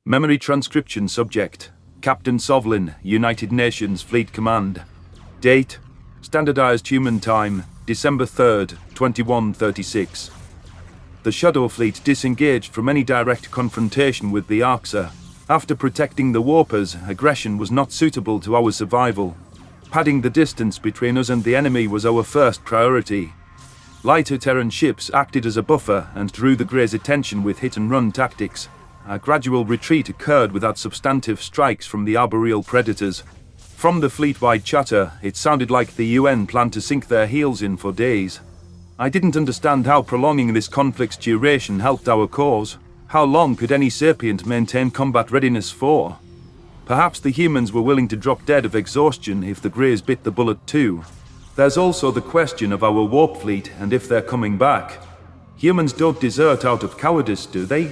Memory transcription subject: Captain Sovlin, United Nations Fleet Command. Date: Standardized Human Time, December 3rd, 2136. The Shadow Fleet disengaged from any direct confrontation with the Arxa. After protecting the warpers, aggression was not suitable to our survival. Padding the distance between us and the enemy was our first priority. Lighter Terran ships acted as a buffer and drew the Greys' attention with hit-and-run tactics. A gradual retreat occurred without substantive strikes from the arboreal predators. From the fleet-wide chatter, it sounded like the UN planned to sink their heels in for days. I didn't understand how prolonging this conflict's duration helped our cause. How long could any sapient maintain combat readiness for? Perhaps the humans were willing to drop dead of exhaustion if the Greys bit the bullet too. There's also the question of our warp fleet and if they're coming back. Humans don't desert out of cowardice, do they?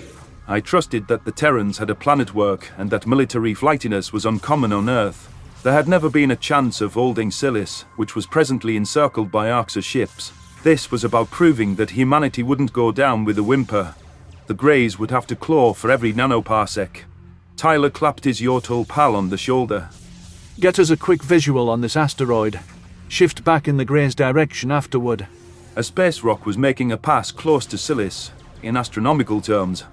I trusted that the Terrans had a plan at work and that military flightiness was uncommon on Earth. There had never been a chance of holding Silis, which was presently encircled by Arxa ships. This was about proving that humanity wouldn't go down with a whimper. The Greys would have to claw for every nanoparsec. Tyler clapped his Yordle pal on the shoulder. Get us a quick visual on this asteroid. Shift back in the Greys' direction afterward. A space rock was making a pass close to Silis, in astronomical terms.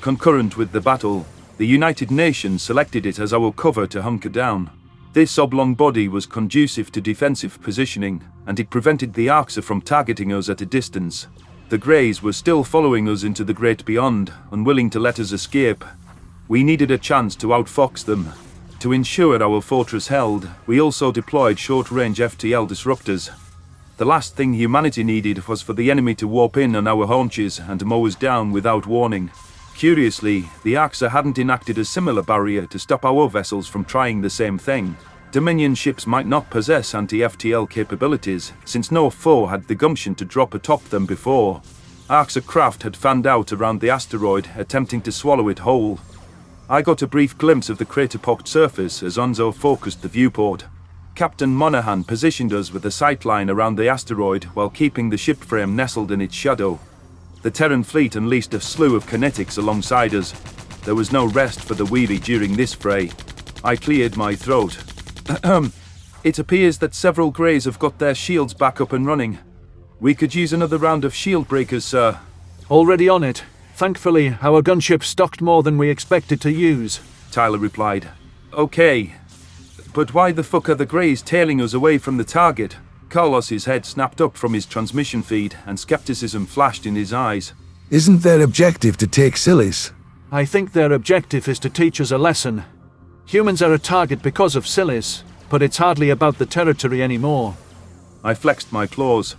Concurrent with the battle, the United Nations selected it as our cover to hunker down. This oblong body was conducive to defensive positioning, and it prevented the Arxa from targeting us at a distance. The Greys were still following us into the great beyond, unwilling to let us escape. We needed a chance to outfox them. To ensure our fortress held, we also deployed short-range FTL disruptors. The last thing humanity needed was for the enemy to warp in on our haunches and mow us down without warning. Curiously, the Arxa hadn't enacted a similar barrier to stop our vessels from trying the same thing. Dominion ships might not possess anti-FTL capabilities, since no foe had the gumption to drop atop them before. Arxa craft had fanned out around the asteroid, attempting to swallow it whole. I got a brief glimpse of the crater-pocked surface as Onzo focused the viewport. Captain Monaghan positioned us with a sightline around the asteroid while keeping the ship frame nestled in its shadow. The Terran fleet unleashed a slew of kinetics alongside us. There was no rest for the weary during this fray. I cleared my throat. It appears that several Greys have got their shields back up and running. We could use another round of shield breakers, sir. Already on it. Thankfully, our gunship stocked more than we expected to use, Tyler replied. Okay, but why the fuck are the Greys tailing us away from the target? Carlos's head snapped up from his transmission feed and skepticism flashed in his eyes. Isn't their objective to take Silis? I think their objective is to teach us a lesson. Humans are a target because of Silis, but it's hardly about the territory anymore. I flexed my claws.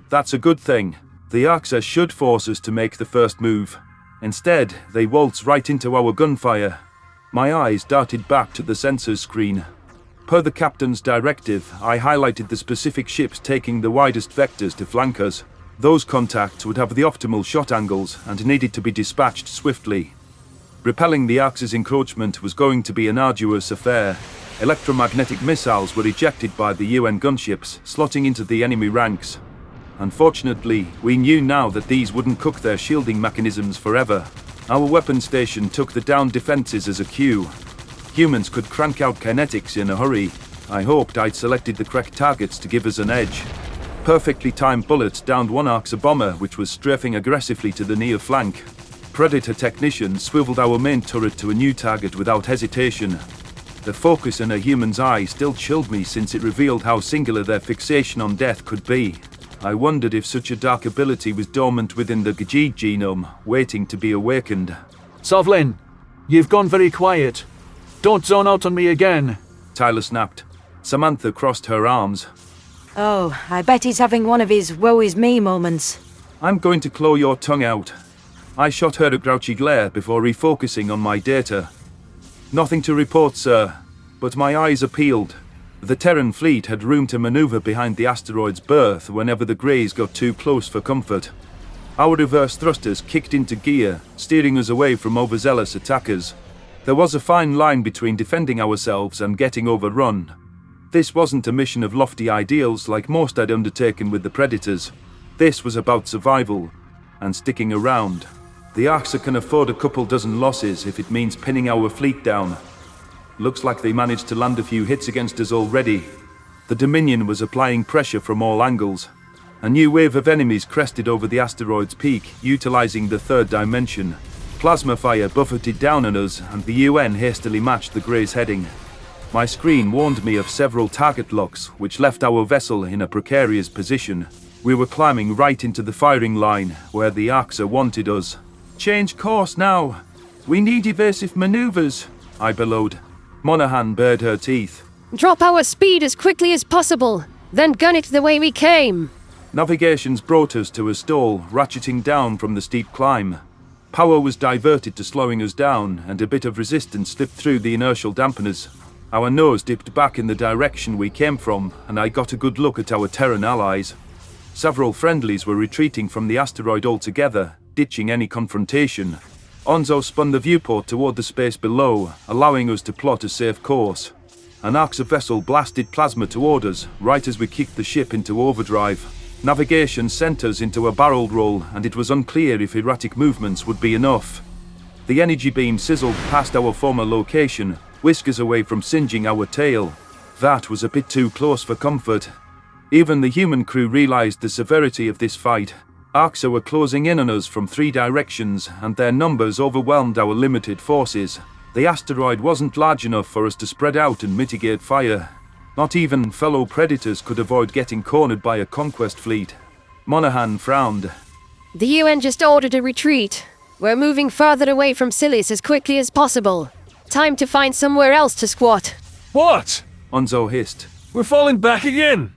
That's a good thing. The Arxa should force us to make the first move. Instead, they waltz right into our gunfire. My eyes darted back to the sensors screen. Per the captain's directive, I highlighted the specific ships taking the widest vectors to flank us. Those contacts would have the optimal shot angles and needed to be dispatched swiftly. Repelling the Arx's encroachment was going to be an arduous affair. Electromagnetic missiles were ejected by the UN gunships, slotting into the enemy ranks. Unfortunately, we knew now that these wouldn't cook their shielding mechanisms forever. Our weapon station took the downed defenses as a cue. Humans could crank out kinetics in a hurry. I hoped I'd selected the correct targets to give us an edge. Perfectly timed bullets downed one Arxa bomber which was strafing aggressively to the near flank. Predator technicians swiveled our main turret to a new target without hesitation. The focus in a human's eye still chilled me since it revealed how singular their fixation on death could be. I wondered if such a dark ability was dormant within the Gajid genome, waiting to be awakened. Sovlin, you've gone very quiet. Don't zone out on me again, Tyler snapped. Samantha crossed her arms. Oh, I bet he's having one of his woe is me moments. I'm going to claw your tongue out. I shot her a grouchy glare before refocusing on my data. Nothing to report, sir, but my eyes are peeled. The Terran fleet had room to maneuver behind the asteroid's berth whenever the Greys got too close for comfort. Our reverse thrusters kicked into gear, steering us away from overzealous attackers. There was a fine line between defending ourselves and getting overrun. This wasn't a mission of lofty ideals like most I'd undertaken with the Predators. This was about survival and sticking around. The Arxa can afford a couple dozen losses if it means pinning our fleet down. Looks like they managed to land a few hits against us already. The Dominion was applying pressure from all angles. A new wave of enemies crested over the asteroid's peak, utilizing the third dimension. Plasma fire buffeted down on us, and the UN hastily matched the Grey's heading. My screen warned me of several target locks, which left our vessel in a precarious position. We were climbing right into the firing line, where the Arxa wanted us. "Change course now. We need evasive maneuvers," I bellowed. Monaghan bared her teeth. "Drop our speed as quickly as possible, then gun it the way we came." Navigations brought us to a stall, ratcheting down from the steep climb. Power was diverted to slowing us down, and a bit of resistance slipped through the inertial dampeners. Our nose dipped back in the direction we came from, and I got a good look at our Terran allies. Several friendlies were retreating from the asteroid altogether, ditching any confrontation. Onzo spun the viewport toward the space below, allowing us to plot a safe course. An Arxa vessel blasted plasma toward us, right as we kicked the ship into overdrive. Navigation sent us into a barrel roll, and it was unclear if erratic movements would be enough. The energy beam sizzled past our former location, whiskers away from singeing our tail. That was a bit too close for comfort. Even the human crew realized the severity of this fight. Arxa were closing in on us from 3 directions, and their numbers overwhelmed our limited forces. The asteroid wasn't large enough for us to spread out and mitigate fire. Not even fellow predators could avoid getting cornered by a conquest fleet. Monaghan frowned. "The UN just ordered a retreat. We're moving further away from Silis as quickly as possible. Time to find somewhere else to squat." What? Onzo hissed. We're falling back again.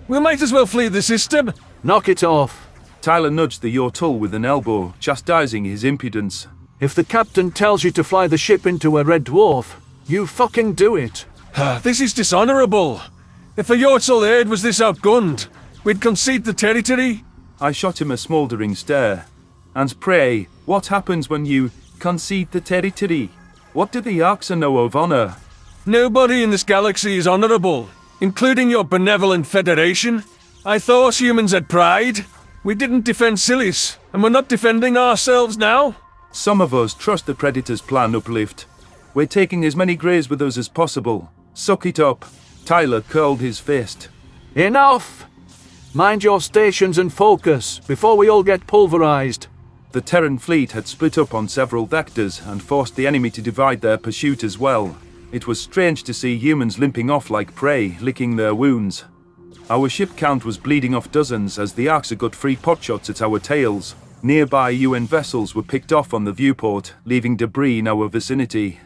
We might as well flee the system. Knock it off. Tyler nudged the Yortul with an elbow, chastising his impudence. If the captain tells you to fly the ship into a red dwarf, you fucking do it. This is dishonorable. If a Yortul aid was this outgunned, we'd concede the territory. I shot him a smouldering stare. And pray, what happens when you concede the territory? What do the Arxa know of honor? Nobody in this galaxy is honorable, including your benevolent Federation. I thought humans had pride. We didn't defend Silis, and we're not defending ourselves now. Some of us trust the Predator's plan uplift. We're taking as many Greys with us as possible. Suck it up. Tyler curled his fist. Enough! Mind your stations and focus, before we all get pulverized. The Terran fleet had split up on several vectors and forced the enemy to divide their pursuit as well. It was strange to see humans limping off like prey, licking their wounds. Our ship count was bleeding off dozens as the Arxa got free potshots at our tails. Nearby UN vessels were picked off on the viewport, leaving debris in our vicinity.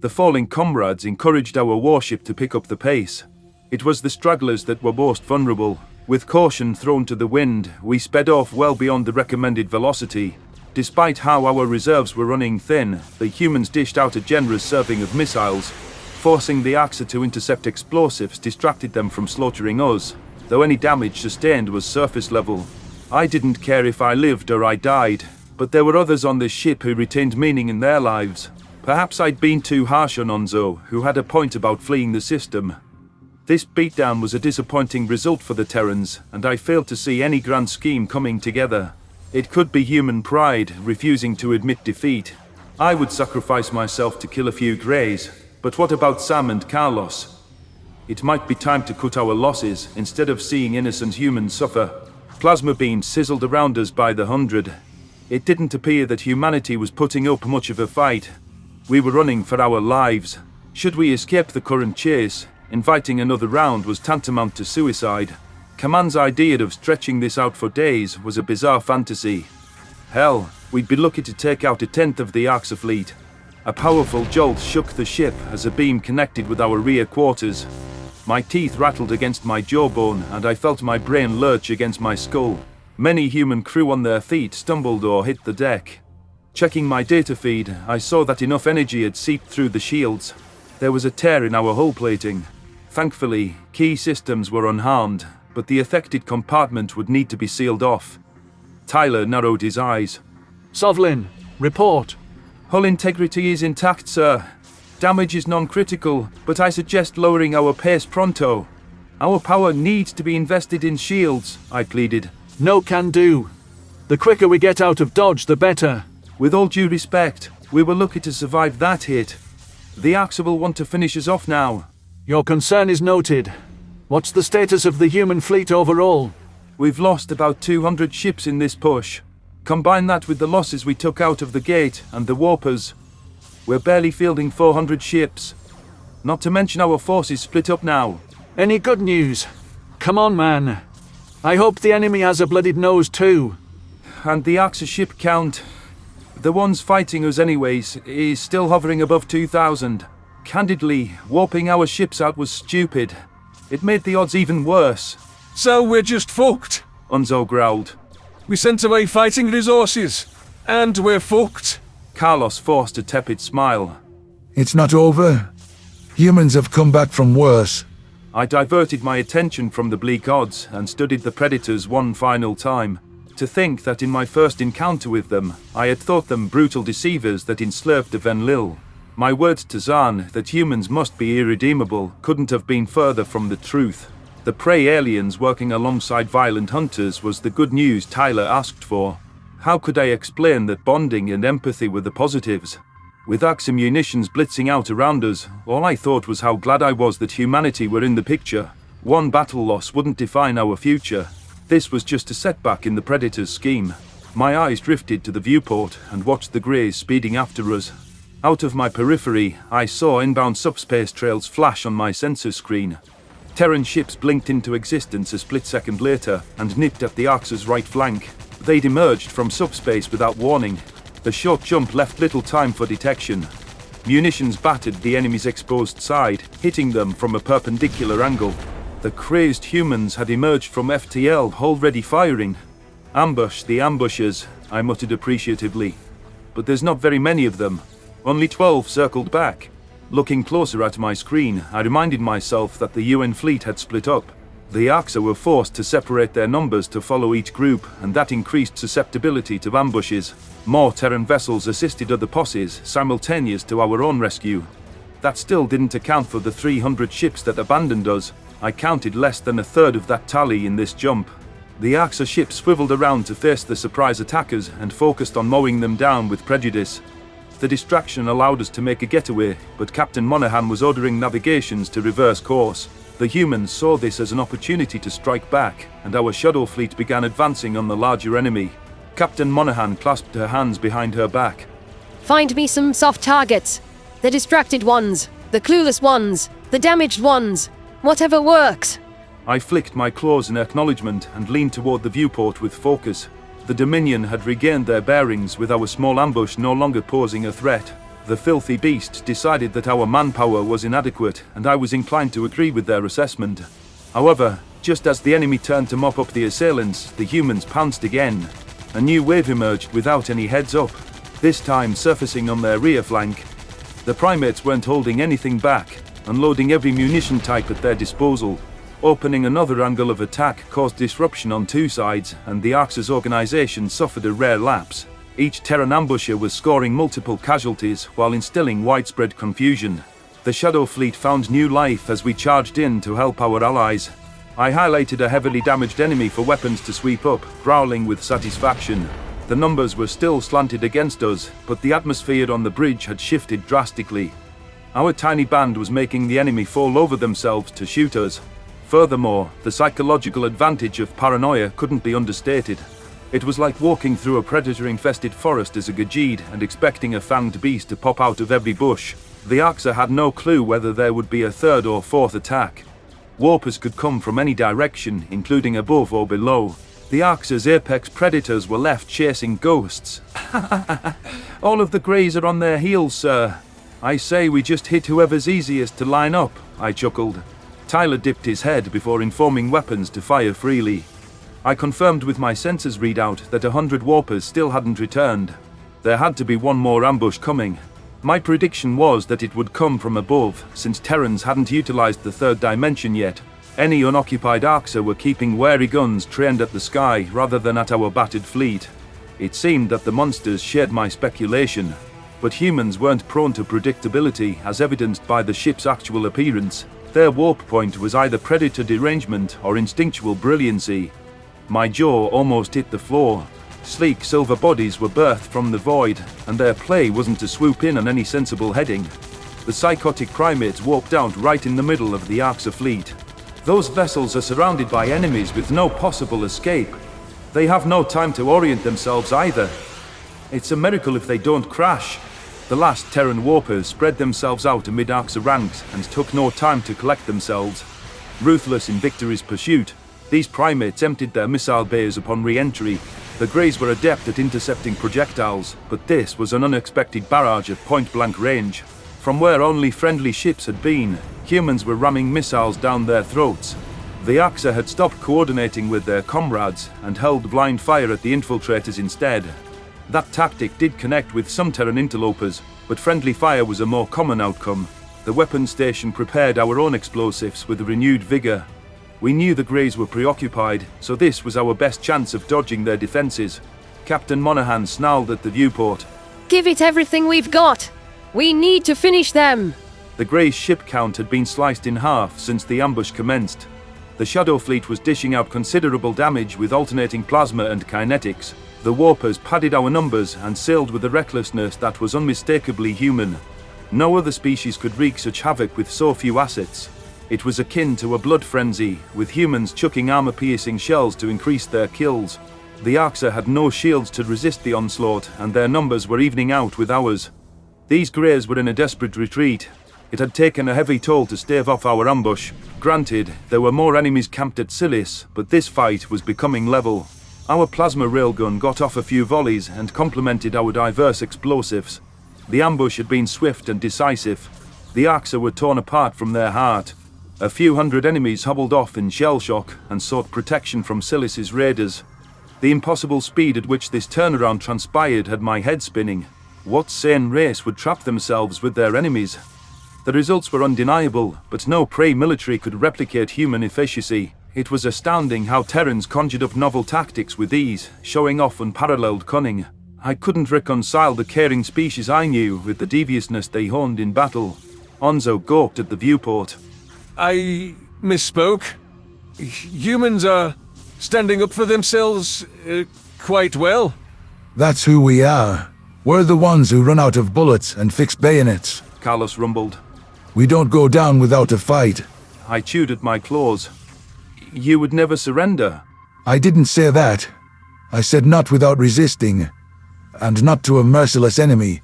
The falling comrades encouraged our warship to pick up the pace. It was the stragglers that were most vulnerable. With caution thrown to the wind, we sped off well beyond the recommended velocity. Despite how our reserves were running thin, the humans dished out a generous serving of missiles. Forcing the Arxa to intercept explosives distracted them from slaughtering us, though any damage sustained was surface level. I didn't care if I lived or I died, but there were others on this ship who retained meaning in their lives. Perhaps I'd been too harsh on Onzo, who had a point about fleeing the system. This beatdown was a disappointing result for the Terrans, and I failed to see any grand scheme coming together. It could be human pride, refusing to admit defeat. I would sacrifice myself to kill a few Greys, but what about Sam and Carlos? It might be time to cut our losses, instead of seeing innocent humans suffer. Plasma beams sizzled around us by the hundred. It didn't appear that humanity was putting up much of a fight. We were running for our lives. Should we escape the current chase, inviting another round was tantamount to suicide. Command's idea of stretching this out for days was a bizarre fantasy. Hell, we'd be lucky to take out a tenth of the Arxa fleet. A powerful jolt shook the ship as a beam connected with our rear quarters. My teeth rattled against my jawbone, and I felt my brain lurch against my skull. Many human crew on their feet stumbled or hit the deck. Checking my data feed, I saw that enough energy had seeped through the shields. There was a tear in our hull plating. Thankfully, key systems were unharmed, but the affected compartment would need to be sealed off. Tyler narrowed his eyes. Sovlin, report. Hull integrity is intact, sir. Damage is non-critical, but I suggest lowering our pace pronto. Our power needs to be invested in shields, I pleaded. No can do. The quicker we get out of Dodge, the better. With all due respect, we were lucky to survive that hit. The Axa will want to finish us off now. Your concern is noted. What's the status of the human fleet overall? We've lost about 200 ships in this push. Combine that with the losses we took out of the gate and the warpers. We're barely fielding 400 ships. Not to mention our forces split up now. Any good news? Come on, man. I hope the enemy has a bloodied nose too. And the Axa ship count, the ones fighting us anyways, is still hovering above 2,000. Candidly, warping our ships out was stupid. It made the odds even worse. So we're just fucked. Unzo growled. We sent away fighting resources, and we're fucked. Carlos forced a tepid smile. It's not over. Humans have come back from worse. I diverted my attention from the bleak odds and studied the predators one final time. To think that in my first encounter with them, I had thought them brutal deceivers that enslaved the Venlil. My words to Zahn that humans must be irredeemable couldn't have been further from the truth. The prey aliens working alongside violent hunters was the good news Tyler asked for. How could I explain that bonding and empathy were the positives? With Axa munitions blitzing out around us, all I thought was how glad I was that humanity were in the picture. One battle loss wouldn't define our future. This was just a setback in the Predator's scheme. My eyes drifted to the viewport and watched the Greys speeding after us. Out of my periphery, I saw inbound subspace trails flash on my sensor screen. Terran ships blinked into existence a split second later and nipped at the Axa's right flank. They'd emerged from subspace without warning. The short jump left little time for detection. Munitions battered the enemy's exposed side, hitting them from a perpendicular angle. The crazed humans had emerged from FTL, already firing. Ambush the ambushers, I muttered appreciatively. But there's not very many of them. Only 12 circled back. Looking closer at my screen, I reminded myself that the UN fleet had split up. The Axa were forced to separate their numbers to follow each group, and that increased susceptibility to ambushes. More Terran vessels assisted other posses, simultaneous to our own rescue. That still didn't account for the 300 ships that abandoned us. I counted less than a third of that tally in this jump. The Axa ship swiveled around to face the surprise attackers and focused on mowing them down with prejudice. The distraction allowed us to make a getaway, but Captain Monaghan was ordering navigations to reverse course. The humans saw this as an opportunity to strike back, and our shadow fleet began advancing on the larger enemy. Captain Monaghan clasped her hands behind her back. Find me some soft targets. The distracted ones, the clueless ones, the damaged ones. Whatever works. I flicked my claws in acknowledgement and leaned toward the viewport with focus. The Dominion had regained their bearings, with our small ambush no longer posing a threat. The filthy beasts decided that our manpower was inadequate, and I was inclined to agree with their assessment. However, just as the enemy turned to mop up the assailants, the humans pounced again. A new wave emerged without any heads up, this time surfacing on their rear flank. The primates weren't holding anything back, unloading every munition type at their disposal. Opening another angle of attack caused disruption on two sides, and the Axa's organization suffered a rare lapse. Each Terran ambusher was scoring multiple casualties while instilling widespread confusion. The Shadow Fleet found new life as we charged in to help our allies. I highlighted a heavily damaged enemy for weapons to sweep up, growling with satisfaction. The numbers were still slanted against us, but the atmosphere on the bridge had shifted drastically. Our tiny band was making the enemy fall over themselves to shoot us. Furthermore, the psychological advantage of paranoia couldn't be understated. It was like walking through a predator-infested forest as a Gajid and expecting a fanged beast to pop out of every bush. The Axa had no clue whether there would be a third or fourth attack. Warpers could come from any direction, including above or below. The Axa's apex predators were left chasing ghosts. All of the Greys are on their heels, sir. I say we just hit whoever's easiest to line up, I chuckled. Tyler dipped his head before informing weapons to fire freely. I confirmed with my sensors readout that 100 warpers still hadn't returned. There had to be one more ambush coming. My prediction was that it would come from above, since Terrans hadn't utilized the third dimension yet. Any unoccupied Axa were keeping wary guns trained at the sky rather than at our battered fleet. It seemed that the monsters shared my speculation, but humans weren't prone to predictability, as evidenced by the ship's actual appearance. Their warp point was either predator derangement or instinctual brilliancy. My jaw almost hit the floor. Sleek silver bodies were birthed from the void, and their play wasn't to swoop in on any sensible heading. The psychotic primates walked out right in the middle of the Arxa fleet. Those vessels are surrounded by enemies with no possible escape. They have no time to orient themselves either. It's a miracle if they don't crash. The last Terran warpers spread themselves out amid Arxa ranks and took no time to collect themselves. Ruthless in victory's pursuit, these primates emptied their missile bays upon re-entry. The Greys were adept at intercepting projectiles, but this was an unexpected barrage at point-blank range. From where only friendly ships had been, humans were ramming missiles down their throats. The Arxa had stopped coordinating with their comrades and held blind fire at the infiltrators instead. That tactic did connect with some Terran interlopers, but friendly fire was a more common outcome. The weapons station prepared our own explosives with renewed vigor. We knew the Greys were preoccupied, so this was our best chance of dodging their defenses. Captain Monaghan snarled at the viewport. Give it everything we've got! We need to finish them! The Greys' ship count had been sliced in half since the ambush commenced. The Shadow Fleet was dishing out considerable damage with alternating plasma and kinetics. The warpers padded our numbers and sailed with a recklessness that was unmistakably human. No other species could wreak such havoc with so few assets. It was akin to a blood frenzy, with humans chucking armor-piercing shells to increase their kills. The Arxa had no shields to resist the onslaught, and their numbers were evening out with ours. These Greys were in a desperate retreat. It had taken a heavy toll to stave off our ambush. Granted, there were more enemies camped at Silis, but this fight was becoming level. Our plasma railgun got off a few volleys and complemented our diverse explosives. The ambush had been swift and decisive. The Arxa were torn apart from their heart. A few hundred enemies hobbled off in shell shock and sought protection from Silis's raiders. The impossible speed at which this turnaround transpired had my head spinning. What sane race would trap themselves with their enemies? The results were undeniable, but no prey military could replicate human efficiency. It was astounding how Terrans conjured up novel tactics with ease, showing off unparalleled cunning. I couldn't reconcile the caring species I knew with the deviousness they honed in battle. Onzo gawked at the viewport. I misspoke. Humans are standing up for themselves quite well. That's who we are. We're the ones who run out of bullets and fix bayonets. Carlos rumbled. We don't go down without a fight. I chewed at my claws. You would never surrender. I didn't say that. I said not without resisting. And not to a merciless enemy.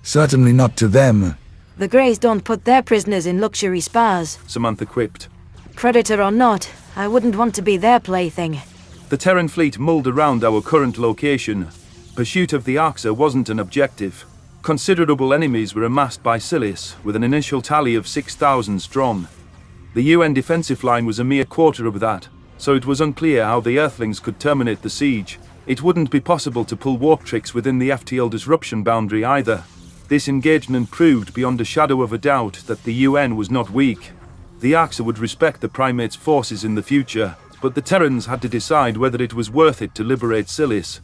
Certainly not to them. The Greys don't put their prisoners in luxury spas. Samantha quipped. Predator or not, I wouldn't want to be their plaything. The Terran fleet mulled around our current location. Pursuit of the Arxa wasn't an objective. Considerable enemies were amassed by Silis, with an initial tally of 6,000 strong. The UN defensive line was a mere quarter of that, so it was unclear how the Earthlings could terminate the siege. It wouldn't be possible to pull warp tricks within the FTL disruption boundary either. This engagement proved beyond a shadow of a doubt that the UN was not weak. The Arxa would respect the Primates' forces in the future, but the Terrans had to decide whether it was worth it to liberate Silis.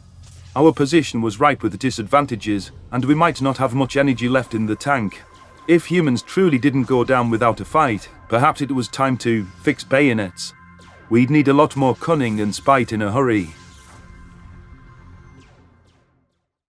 Our position was ripe with disadvantages, and we might not have much energy left in the tank. If humans truly didn't go down without a fight, perhaps it was time to fix bayonets. We'd need a lot more cunning and spite in a hurry.